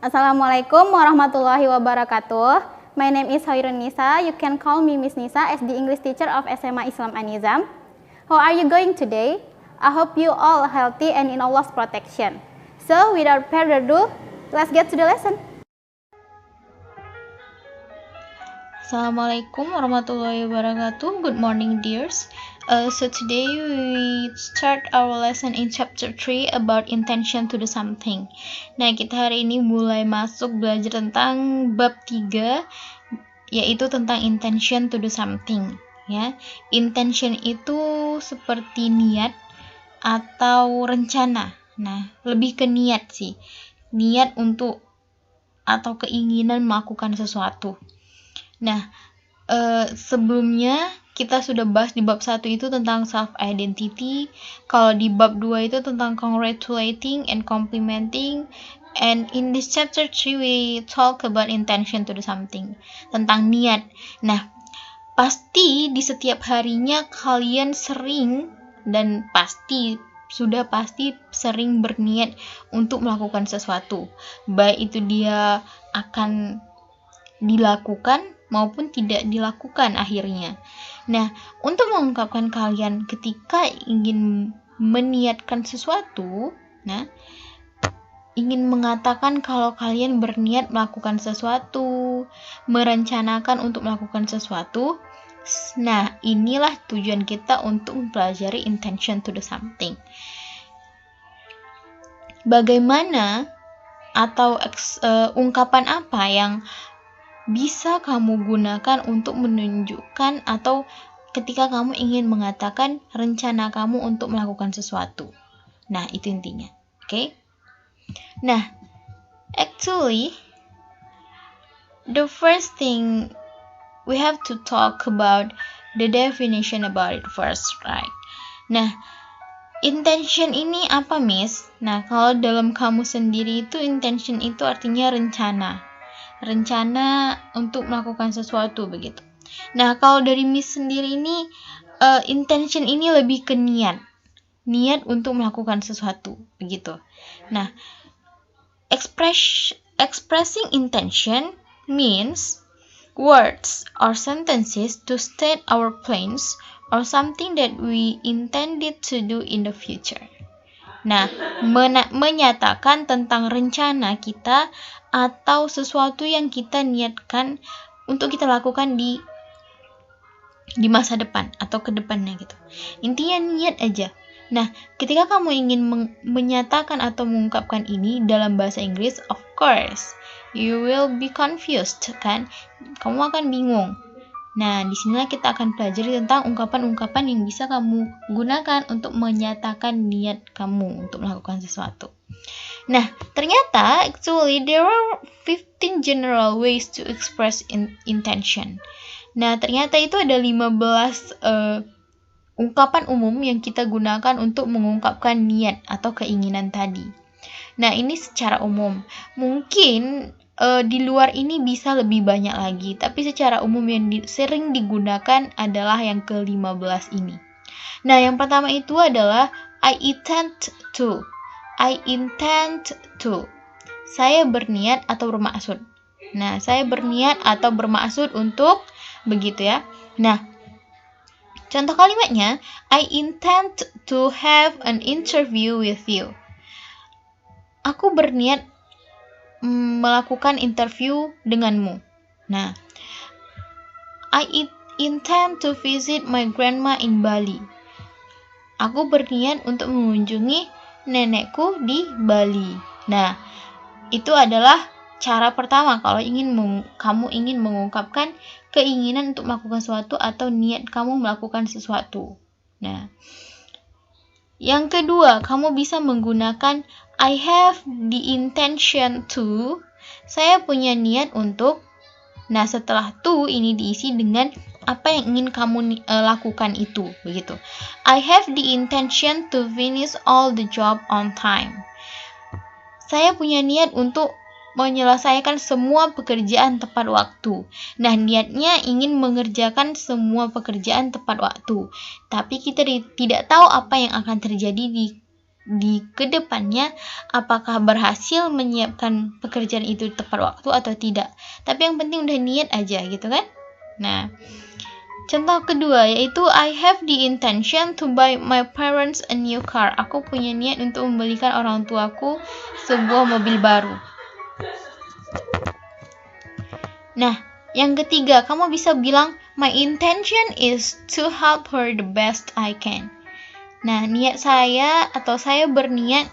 Assalamualaikum warahmatullahi wabarakatuh. My name is Hoirun Nisa. You can call me Miss Nisa as the English teacher of SMA Islam An-Nizam. How are you going today? I hope you all healthy and in Allah's protection. So, without further ado, let's get to the lesson. Assalamualaikum warahmatullahi wabarakatuh. Good morning, dears. So today we start our lesson in chapter 3 about intention to do something. Nah, kita hari ini mulai masuk belajar tentang bab 3, yaitu tentang intention to do something. Ya, intention itu seperti niat atau rencana. Nah, lebih ke niat sih. Niat untuk atau keinginan melakukan sesuatu. Nah, sebelumnya kita sudah bahas di bab 1 itu tentang self-identity. Kalau di bab 2 itu tentang congratulating and complimenting. And in this chapter 3 we talk about intention to do something. Tentang niat. Nah, pasti di setiap harinya kalian sering dan sudah pasti sering berniat untuk melakukan sesuatu. Baik itu dia akan dilakukan maupun tidak dilakukan akhirnya. Nah, untuk mengungkapkan kalian ketika ingin meniatkan sesuatu, ingin mengatakan kalau kalian berniat melakukan sesuatu, merencanakan untuk melakukan sesuatu, nah inilah tujuan kita untuk mempelajari intention to do something. Bagaimana atau ungkapan apa yang bisa kamu gunakan untuk menunjukkan atau ketika kamu ingin mengatakan rencana kamu untuk melakukan sesuatu. Nah, itu intinya. Oke? Nah, actually the first thing we have to talk about the definition about it first, right? Nah, intention ini apa, Miss? Nah, kalau dalam kamus sendiri itu intention itu artinya rencana untuk melakukan sesuatu begitu. Nah, kalau dari Miss sendiri ini intention ini lebih ke niat untuk melakukan sesuatu begitu. Nah, expressing intention means words or sentences to state our plans or something that we intended to do in the future. Nah, menyatakan tentang rencana kita atau sesuatu yang kita niatkan untuk kita lakukan di masa depan atau ke depannya gitu. Intinya niat aja. Nah, ketika kamu ingin menyatakan atau mengungkapkan ini dalam bahasa Inggris, of course, you will be confused, kan? Kamu akan bingung. Nah, di sinilah kita akan pelajari tentang ungkapan-ungkapan yang bisa kamu gunakan untuk menyatakan niat kamu untuk melakukan sesuatu. Nah, ternyata actually there are 15 general ways to express intention. Nah, ternyata itu ada 15 ungkapan umum yang kita gunakan untuk mengungkapkan niat atau keinginan tadi. Nah, ini secara umum. Mungkin di luar ini bisa lebih banyak lagi, tapi secara umum yang sering digunakan adalah yang ke-15 ini. Nah, yang pertama itu adalah I intend to. Saya berniat atau bermaksud. Nah, saya berniat atau bermaksud untuk begitu ya. Nah, contoh kalimatnya, I intend to have an interview with you. Aku berniat melakukan interview denganmu. Nah, I intend to visit my grandma in Bali. Aku berniat untuk mengunjungi nenekku di Bali. Nah, itu adalah cara pertama kalau kamu ingin mengungkapkan keinginan untuk melakukan sesuatu atau niat kamu melakukan sesuatu. Nah, yang kedua, kamu bisa menggunakan I have the intention to. Saya punya niat untuk. Nah, setelah to ini diisi dengan apa yang ingin kamu lakukan itu, begitu. I have the intention to finish all the job on time. Saya punya niat untuk menyelesaikan semua pekerjaan tepat waktu. Nah, niatnya ingin mengerjakan semua pekerjaan tepat waktu. Tapi kita tidak tahu apa yang akan terjadi di di kedepannya apakah berhasil menyiapkan pekerjaan itu tepat waktu atau tidak. Tapi yang penting udah niat aja gitu kan. Nah, contoh kedua yaitu I have the intention to buy my parents a new car. Aku punya niat untuk membelikan orang tuaku sebuah mobil baru. Nah, yang ketiga, kamu bisa bilang my intention is to help her the best I can. Nah, niat saya atau saya berniat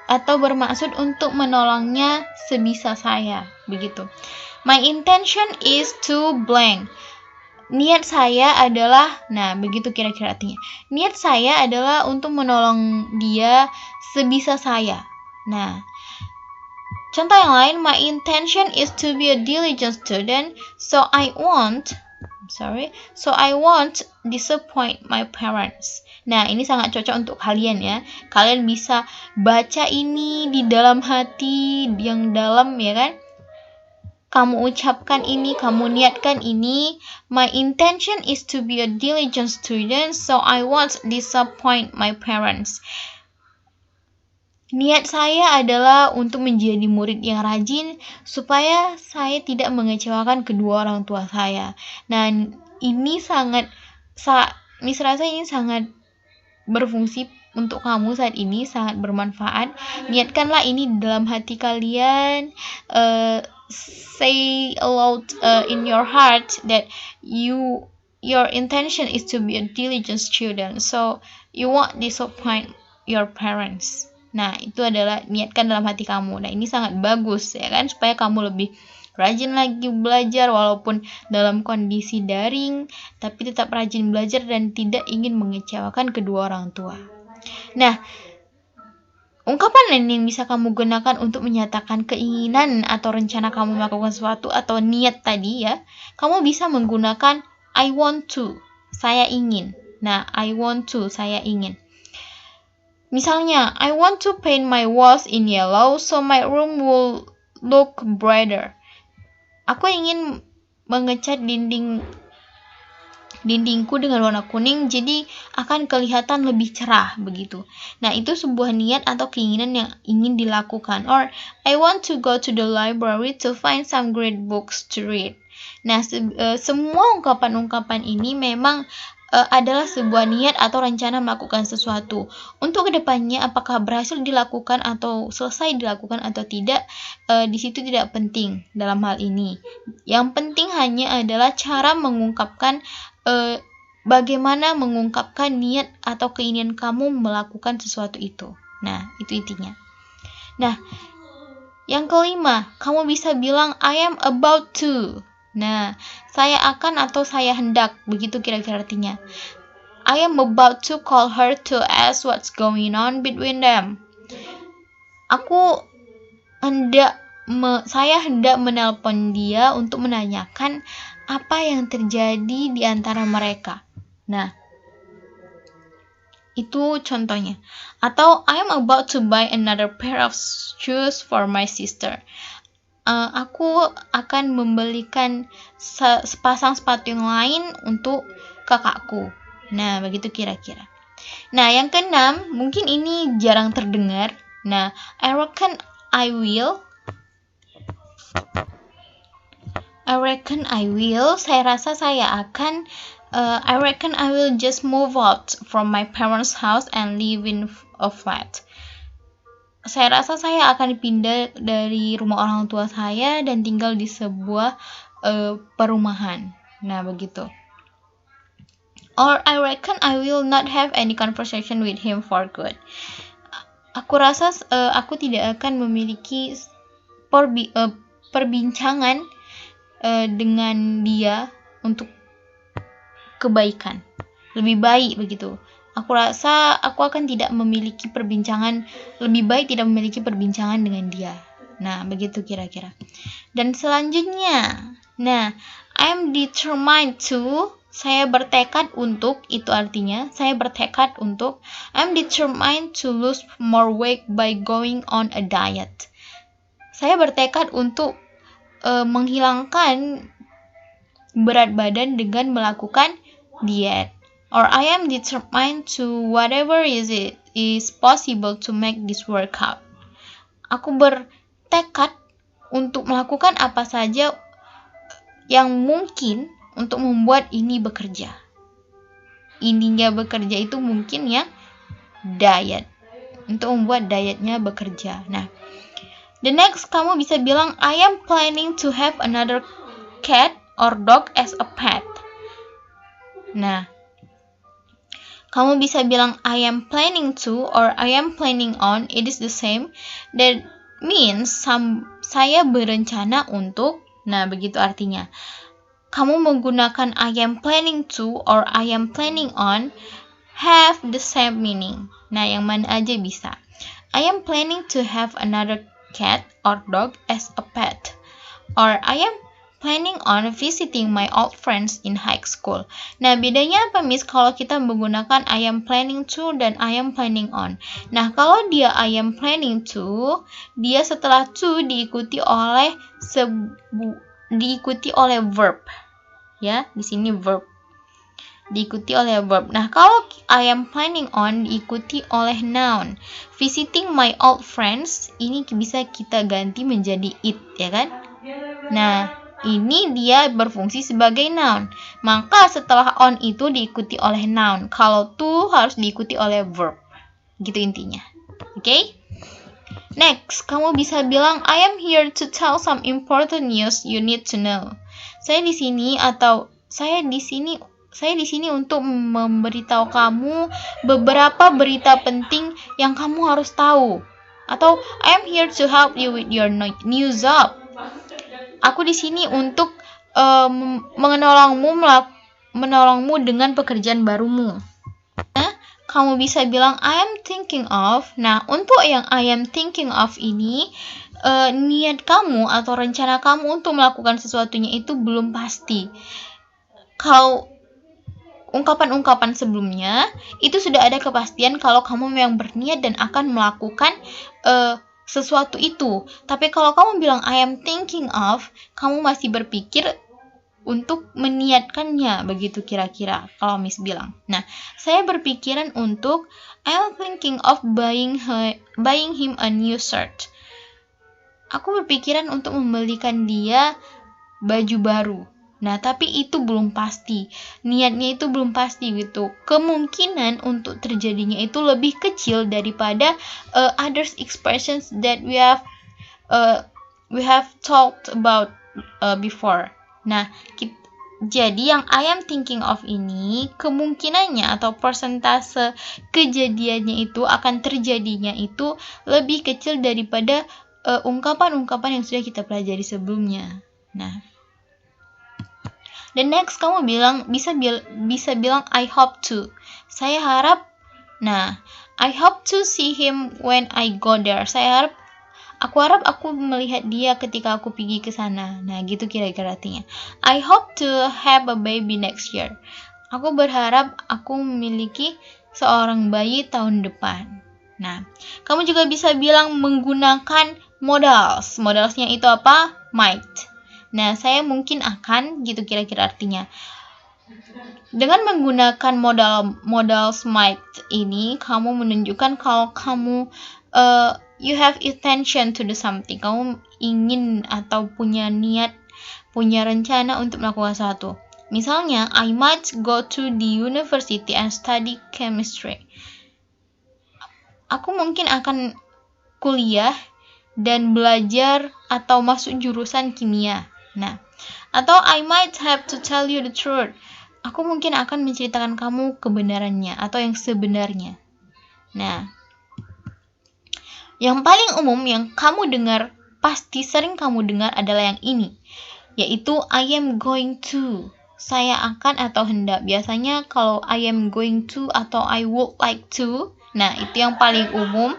atau bermaksud untuk menolongnya sebisa saya, begitu. My intention is to blank. Niat saya adalah, nah begitu kira-kira artinya. Niat saya adalah untuk menolong dia sebisa saya. Nah, contoh yang lain, my intention is to be a diligent student, so I won't disappoint my parents. Nah, ini sangat cocok untuk kalian ya. Kalian bisa baca ini di dalam hati yang dalam ya kan. Kamu ucapkan ini, kamu niatkan ini. My intention is to be a diligent student, so I won't disappoint my parents. Niat saya adalah untuk menjadi murid yang rajin supaya saya tidak mengecewakan kedua orang tua saya. Nah, ini Miss rasa ini sangat berfungsi untuk kamu saat ini, sangat bermanfaat. Niatkanlah ini di dalam hati kalian. Say aloud in your heart that your intention is to be a diligent student, so you won't disappoint your parents. Nah, itu adalah niatkan dalam hati kamu. Nah, ini sangat bagus ya kan, supaya kamu lebih rajin lagi belajar walaupun dalam kondisi daring, tapi tetap rajin belajar dan tidak ingin mengecewakan kedua orang tua. Nah, ungkapan lain yang bisa kamu gunakan untuk menyatakan keinginan atau rencana kamu melakukan sesuatu atau niat tadi ya, kamu bisa menggunakan I want to, saya ingin. Nah, I want to, saya ingin. Misalnya, I want to paint my walls in yellow so my room will look brighter. Aku ingin mengecat dindingku dengan warna kuning, jadi akan kelihatan lebih cerah begitu. Nah, itu sebuah niat atau keinginan yang ingin dilakukan. Or, I want to go to the library to find some great books to read. Nah, semua ungkapan-ungkapan ini memang adalah sebuah niat atau rencana melakukan sesuatu. Untuk kedepannya apakah berhasil dilakukan atau selesai dilakukan atau tidak, di situ tidak penting dalam hal ini. Yang penting hanya adalah cara mengungkapkan, bagaimana mengungkapkan niat atau keinginan kamu melakukan sesuatu itu. Nah, itu intinya. Nah, yang kelima, kamu bisa bilang I am about to. Nah, saya akan atau saya hendak, begitu kira-kira artinya. I am about to call her to ask what's going on between them. Saya hendak menelpon dia untuk menanyakan apa yang terjadi di antara mereka. Nah, itu contohnya. Atau I am about to buy another pair of shoes for my sister. Aku akan membelikan sepasang sepatu yang lain untuk kakakku. Nah, begitu kira-kira. Nah, yang keenam, mungkin ini jarang terdengar. Nah, I reckon I will. Saya rasa saya akan. I reckon I will just move out from my parents' house and live in a flat. Saya rasa saya akan pindah dari rumah orang tua saya dan tinggal di sebuah perumahan. Nah, begitu. Or I reckon I will not have any conversation with him for good. Aku rasa aku tidak akan memiliki perbincangan dengan dia untuk kebaikan. Lebih baik begitu. Aku rasa aku akan tidak memiliki perbincangan, lebih baik tidak memiliki perbincangan dengan dia. Nah, begitu kira-kira. Dan selanjutnya, nah, I'm determined to, saya bertekad untuk, itu artinya, saya bertekad untuk, I'm determined to lose more weight by going on a diet. Saya bertekad untuk menghilangkan berat badan dengan melakukan diet. Or I am determined to whatever is it is possible to make this work out. Aku bertekad untuk melakukan apa saja yang mungkin untuk membuat ini bekerja. Ininya bekerja itu mungkin ya diet. Untuk membuat dietnya bekerja. Nah, the next kamu bisa bilang I am planning to have another cat or dog as a pet. Nah, kamu bisa bilang I am planning to or I am planning on. It is the same. That means saya berencana untuk. Nah, begitu artinya. Kamu menggunakan I am planning to or I am planning on have the same meaning. Nah, yang mana aja bisa. I am planning to have another cat or dog as a pet. Or I am planning on visiting my old friends in high school. Nah, bedanya apa, Miss? Kalau kita menggunakan I am planning to dan I am planning on. Nah, kalau dia I am planning to, dia setelah to diikuti oleh verb. Ya, di sini verb. Diikuti oleh verb. Nah, kalau I am planning on diikuti oleh noun. Visiting my old friends, ini bisa kita ganti menjadi it, ya kan? Nah, ini dia berfungsi sebagai noun. Maka setelah on itu diikuti oleh noun. Kalau to harus diikuti oleh verb. Gitu intinya. Oke? Next, kamu bisa bilang I am here to tell some important news you need to know. Saya di sini untuk memberitahu kamu beberapa berita penting yang kamu harus tahu. Atau I am here to help you with your new job. Aku di sini untuk menolongmu dengan pekerjaan barumu. Nah, kamu bisa bilang I am thinking of. Nah, untuk yang I am thinking of ini, niat kamu atau rencana kamu untuk melakukan sesuatunya itu belum pasti. Kalau ungkapan-ungkapan sebelumnya, itu sudah ada kepastian kalau kamu memang berniat dan akan melakukan sesuatu itu. Tapi kalau kamu bilang I am thinking of, kamu masih berpikir untuk meniatkannya, begitu kira-kira kalau Miss bilang. Nah, saya berpikiran untuk I am thinking of buying him a new shirt. Aku berpikiran untuk membelikan dia baju baru. Nah, tapi itu belum pasti. Niatnya itu belum pasti gitu. Kemungkinan untuk terjadinya itu lebih kecil daripada others expressions that we have talked about before. Nah, jadi yang I am thinking of ini kemungkinannya atau persentase kejadiannya itu akan terjadinya itu lebih kecil daripada ungkapan-ungkapan yang sudah kita pelajari sebelumnya. Nah, the next kamu bisa bilang I hope to. Saya harap. Nah, I hope to see him when I go there. Aku harap aku melihat dia ketika aku pergi ke sana. Nah, gitu kira-kira artinya. I hope to have a baby next year. Aku berharap aku memiliki seorang bayi tahun depan. Nah, kamu juga bisa bilang menggunakan modals. Modalsnya itu apa? Might. Nah, saya mungkin akan, gitu kira-kira artinya. Dengan menggunakan modals might ini, kamu menunjukkan kalau kamu you have intention to do something. Kamu ingin atau punya niat, punya rencana untuk melakukan sesuatu. Misalnya, I might go to the university and study chemistry. Aku mungkin akan kuliah dan belajar atau masuk jurusan kimia. Nah, atau I might have to tell you the truth. Aku mungkin akan menceritakan kamu kebenarannya atau yang sebenarnya. Nah, yang paling umum yang kamu dengar, pasti sering kamu dengar adalah yang ini, yaitu I am going to. Saya akan atau hendak. Biasanya kalau I am going to atau I would like to, nah itu yang paling umum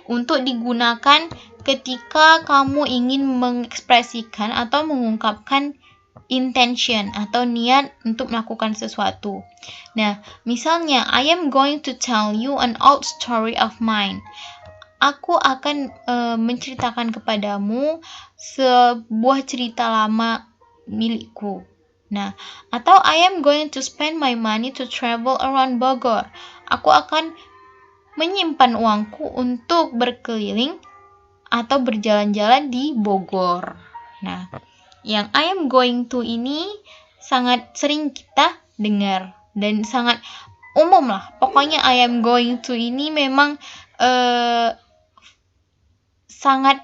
untuk digunakan ketika kamu ingin mengekspresikan atau mengungkapkan intention atau niat untuk melakukan sesuatu. Nah, misalnya I am going to tell you an old story of mine. Aku akan menceritakan kepadamu sebuah cerita lama milikku. Nah, atau I am going to spend my money to travel around Bogor. Aku akan menyimpan uangku untuk berkeliling atau berjalan-jalan di Bogor. Nah, yang I am going to ini sangat sering kita dengar dan sangat umum lah. Pokoknya I am going to ini memang sangat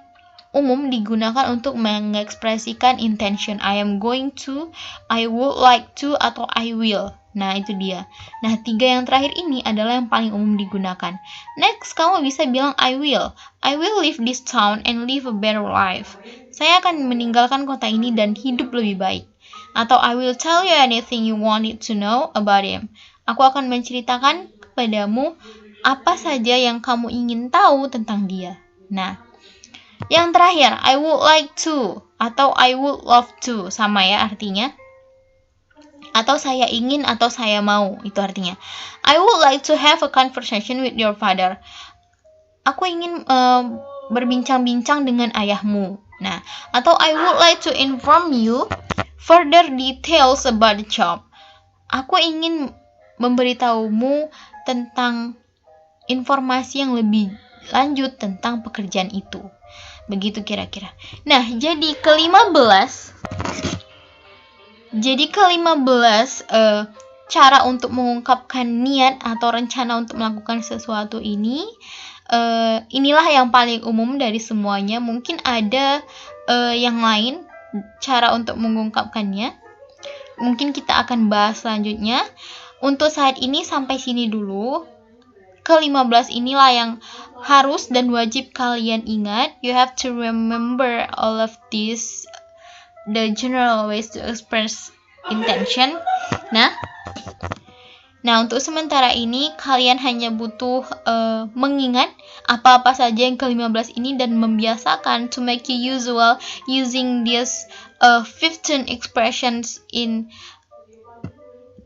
umum digunakan untuk mengekspresikan intention. I am going to, I would like to, atau I will. Nah, itu dia. Nah, 3 yang terakhir ini adalah yang paling umum digunakan. Next, kamu bisa bilang I will. I will leave this town and live a better life. Saya akan meninggalkan kota ini dan hidup lebih baik. Atau I will tell you anything you wanted to know about him. Aku akan menceritakan kepadamu apa saja yang kamu ingin tahu tentang dia. Nah, yang terakhir, I would like to atau I would love to, sama ya artinya. Atau saya ingin atau saya mau, itu artinya. I would like to have a conversation with your father. Aku ingin berbincang-bincang dengan ayahmu. Nah, atau I would like to inform you further details about the job. Aku ingin memberitahumu tentang informasi yang lebih lanjut tentang pekerjaan itu. Begitu kira-kira. Nah, jadi ke-15 cara untuk mengungkapkan niat atau rencana untuk melakukan sesuatu ini, inilah yang paling umum dari semuanya. Mungkin ada yang lain cara untuk mengungkapkannya. Mungkin kita akan bahas selanjutnya. Untuk saat ini sampai sini dulu. Ke-15 inilah yang harus dan wajib kalian ingat. You have to remember all of these, the general ways to express intention. Nah, untuk sementara ini kalian hanya butuh mengingat apa-apa saja yang ke-15 ini dan membiasakan to make you usual using these 15 expressions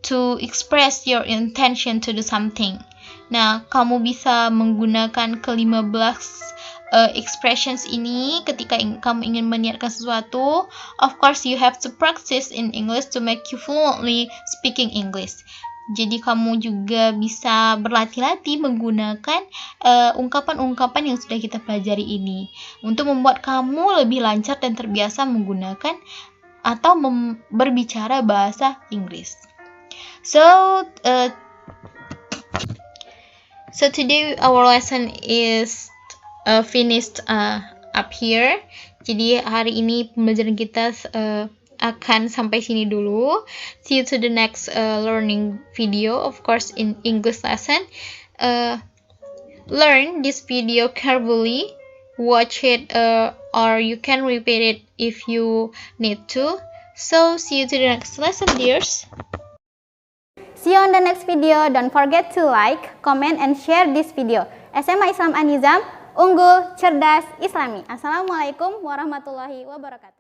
to express your intention to do something. Nah, kamu bisa menggunakan ke-15 expressions ini ketika kamu ingin meniatkan sesuatu. Of course, you have to practice in English to make you fluently speaking English. Jadi kamu juga bisa berlatih-latih menggunakan ungkapan-ungkapan yang sudah kita pelajari ini untuk membuat kamu lebih lancar dan terbiasa menggunakan atau berbicara bahasa Inggris. So today our lesson is finished up here. Jadi hari ini pembelajaran kita akan sampai sini dulu. See you to the next learning video, of course in English lesson. Learn this video carefully, watch it or you can repeat it if you need to. So see you to the next lesson, dears. See you on the next video. Don't forget to like, comment, and share this video. SMA Islam An-Nizam, unggul, cerdas, islami. Assalamualaikum warahmatullahi wabarakatuh.